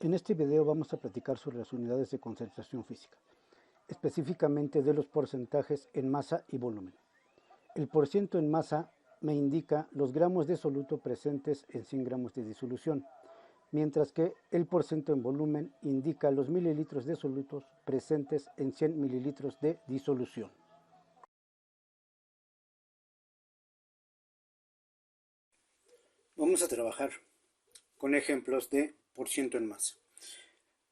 En este video vamos a platicar sobre las unidades de concentración física, específicamente de los porcentajes en masa y volumen. El porciento en masa me indica los gramos de soluto presentes en 100 gramos de disolución, mientras que el porciento en volumen indica los mililitros de solutos presentes en 100 mililitros de disolución. Vamos a trabajar con ejemplos de porciento en masa.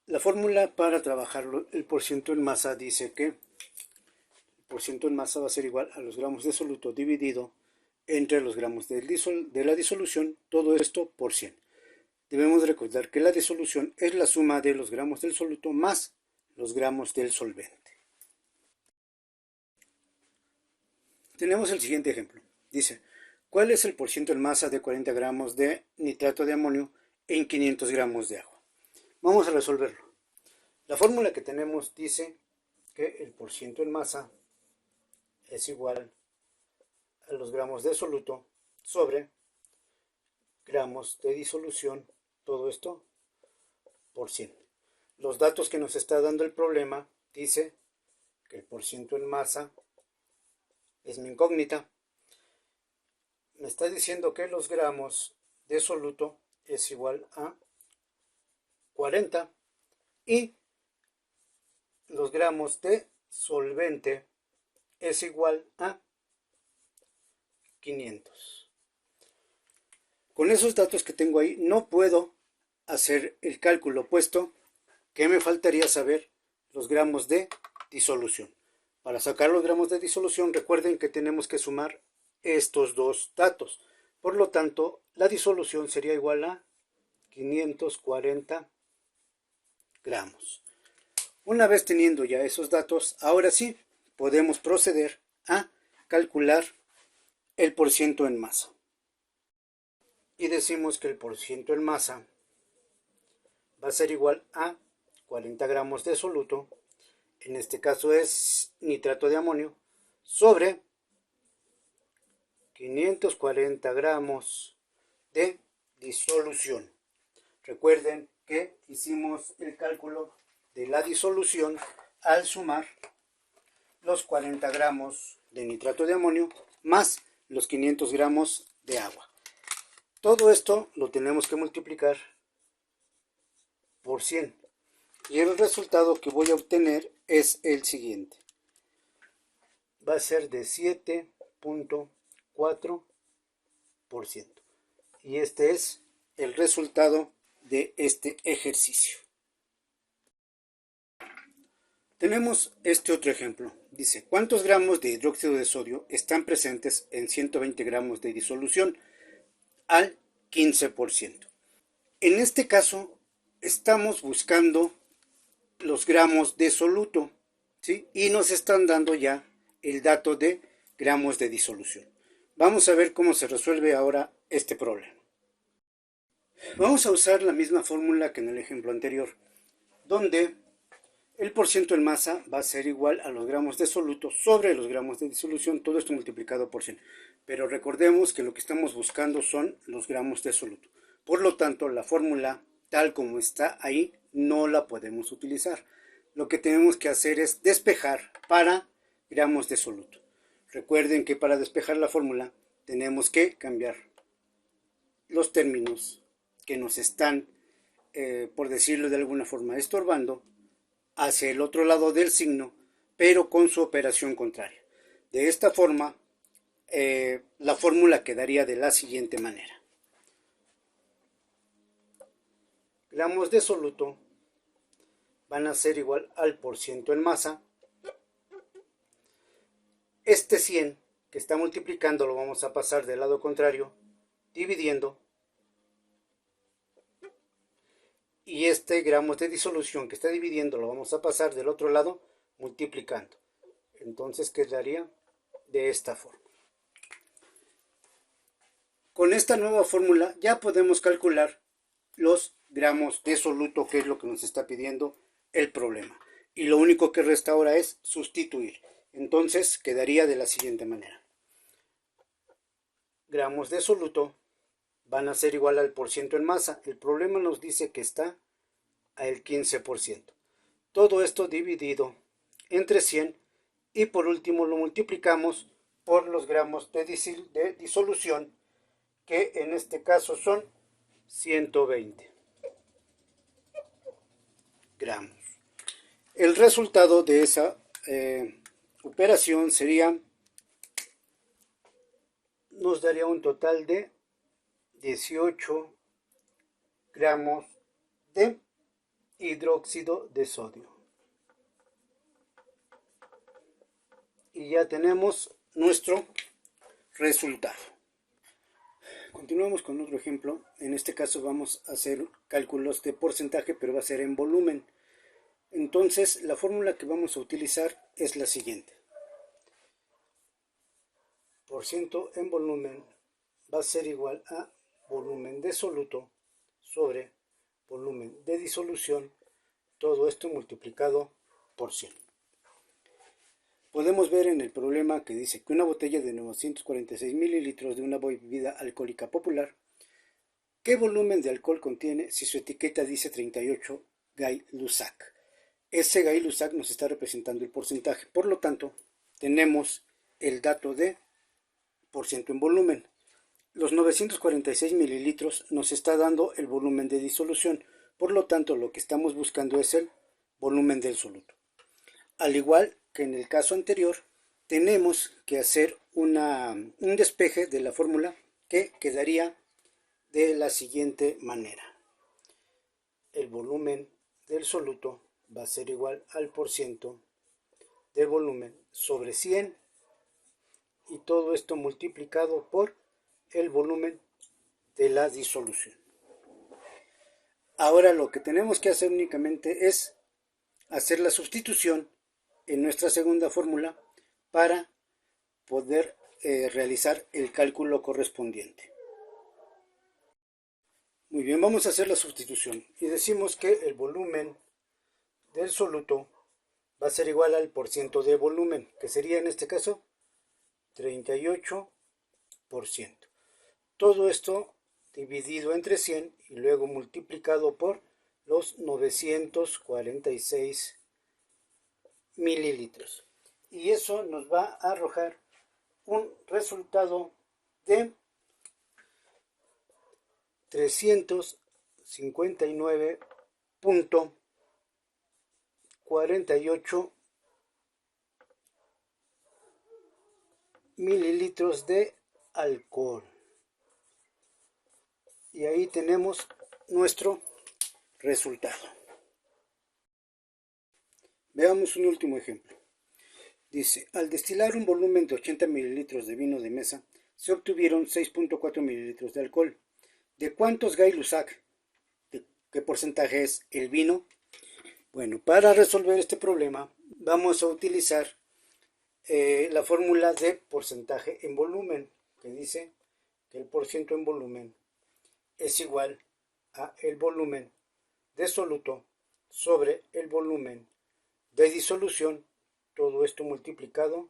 La fórmula para trabajar el porciento en masa dice que el porciento en masa va a ser igual a los gramos de soluto dividido entre los gramos de la disolución, todo esto por 100. Debemos recordar que la disolución es la suma de los gramos del soluto más los gramos del solvente. Tenemos el siguiente ejemplo. Dice, ¿cuál es el porciento en masa de 40 gramos de nitrato de amonio en 500 gramos de agua? Vamos a resolverlo. La fórmula que tenemos dice que el porciento en masa es igual a los gramos de soluto sobre gramos de disolución, todo esto por 100. Los datos que nos está dando el problema dice que el porciento en masa es mi incógnita. Me está diciendo que los gramos de soluto es igual a 40 y los gramos de solvente es igual a 500. Con esos datos que tengo ahí no puedo hacer el cálculo, puesto que me faltaría saber los gramos de disolución. Para sacar los gramos de disolución, recuerden que tenemos que sumar estos dos datos. Por lo tanto, la disolución sería igual a 540 gramos. Una vez teniendo ya esos datos, ahora sí podemos proceder a calcular el porciento en masa. Y decimos que el porciento en masa va a ser igual a 40 gramos de soluto, en este caso es nitrato de amonio, sobre 540 gramos de disolución. Recuerden que hicimos el cálculo de la disolución al sumar los 40 gramos de nitrato de amonio más los 500 gramos de agua. Todo esto lo tenemos que multiplicar por 100 y el resultado que voy a obtener es el siguiente. Va a ser de 7.4% y este es el resultado de este ejercicio. Tenemos este otro ejemplo. Dice, ¿cuántos gramos de hidróxido de sodio están presentes en 120 gramos de disolución al 15%? En este caso, estamos buscando los gramos de soluto, ¿sí? Y nos están dando ya el dato de gramos de disolución. Vamos a ver cómo se resuelve ahora este problema. Vamos a usar la misma fórmula que en el ejemplo anterior, donde el porciento en masa va a ser igual a los gramos de soluto sobre los gramos de disolución, todo esto multiplicado por 100. Pero recordemos que lo que estamos buscando son los gramos de soluto. Por lo tanto, la fórmula tal como está ahí no la podemos utilizar. Lo que tenemos que hacer es despejar para gramos de soluto. Recuerden que para despejar la fórmula tenemos que cambiar los términos que nos están, por decirlo de alguna forma, estorbando hacia el otro lado del signo, pero con su operación contraria. De esta forma, la fórmula quedaría de la siguiente manera. Gramos de soluto van a ser igual al porciento en masa. Este 100 que está multiplicando lo vamos a pasar del lado contrario, dividiendo. Y este gramos de disolución que está dividiendo lo vamos a pasar del otro lado multiplicando. Entonces quedaría de esta forma. Con esta nueva fórmula ya podemos calcular los gramos de soluto, que es lo que nos está pidiendo el problema. Y lo único que resta ahora es sustituir. Entonces quedaría de la siguiente manera. Gramos de soluto van a ser igual al porciento en masa. El problema nos dice que está al 15%. Todo esto dividido entre 100 y por último lo multiplicamos por los gramos de disolución, que en este caso son 120 gramos. El resultado de esa operación nos daría un total de 18 gramos de hidróxido de sodio. Y ya tenemos nuestro resultado. Continuamos con otro ejemplo. En este caso vamos a hacer cálculos de porcentaje, pero va a ser en volumen. Entonces la fórmula que vamos a utilizar es la siguiente. Por ciento en volumen va a ser igual a volumen de soluto sobre volumen de disolución, todo esto multiplicado por 100. Podemos ver en el problema que dice que una botella de 946 mililitros de una bebida alcohólica popular, ¿qué volumen de alcohol contiene si su etiqueta dice 38 Gay-Lussac? Ese Gay-Lussac nos está representando el porcentaje, por lo tanto, tenemos el dato de por ciento en volumen. Los 946 mililitros nos está dando el volumen de disolución, por lo tanto lo que estamos buscando es el volumen del soluto. Al igual que en el caso anterior, tenemos que hacer un despeje de la fórmula que quedaría de la siguiente manera. El volumen del soluto va a ser igual al porciento de volumen sobre 100 y todo esto multiplicado por el volumen de la disolución. Ahora lo que tenemos que hacer únicamente es hacer la sustitución en nuestra segunda fórmula para poder realizar el cálculo correspondiente. Muy bien, vamos a hacer la sustitución y decimos que el volumen del soluto va a ser igual al porciento de volumen, que sería en este caso 38%. Todo esto dividido entre 100 y luego multiplicado por los 946 mililitros. Y eso nos va a arrojar un resultado de 359.48 mililitros de alcohol. Y ahí tenemos nuestro resultado. Veamos un último ejemplo. Dice, al destilar un volumen de 80 mililitros de vino de mesa, se obtuvieron 6.4 mililitros de alcohol. ¿De cuántos Gay-Lussac? ¿De qué porcentaje es el vino? Bueno, para resolver este problema vamos a utilizar la fórmula de porcentaje en volumen, que dice que el porciento en volumen es igual a el volumen de soluto sobre el volumen de disolución, todo esto multiplicado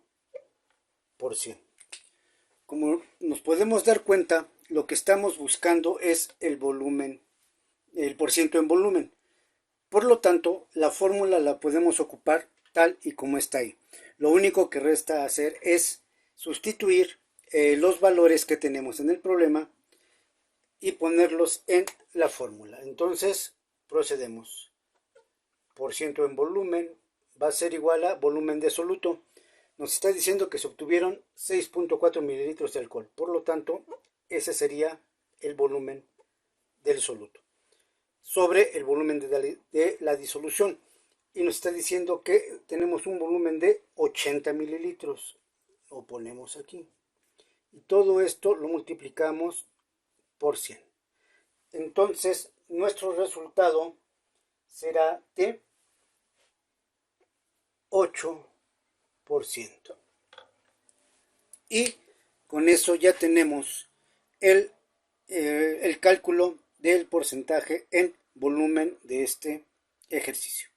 por 100. Como nos podemos dar cuenta, lo que estamos buscando es el volumen, el porciento en volumen. Por lo tanto, la fórmula la podemos ocupar tal y como está ahí. Lo único que resta hacer es sustituir los valores que tenemos en el problema y ponerlos en la fórmula. Entonces, procedemos. Porciento en volumen va a ser igual a volumen de soluto. Nos está diciendo que se obtuvieron 6.4 mililitros de alcohol. Por lo tanto, ese sería el volumen del soluto sobre el volumen de la disolución. Y nos está diciendo que tenemos un volumen de 80 mililitros. Lo ponemos aquí. Y todo esto lo multiplicamos por 100. Entonces, nuestro resultado será de 8%. Y con eso ya tenemos el cálculo del porcentaje en volumen de este ejercicio.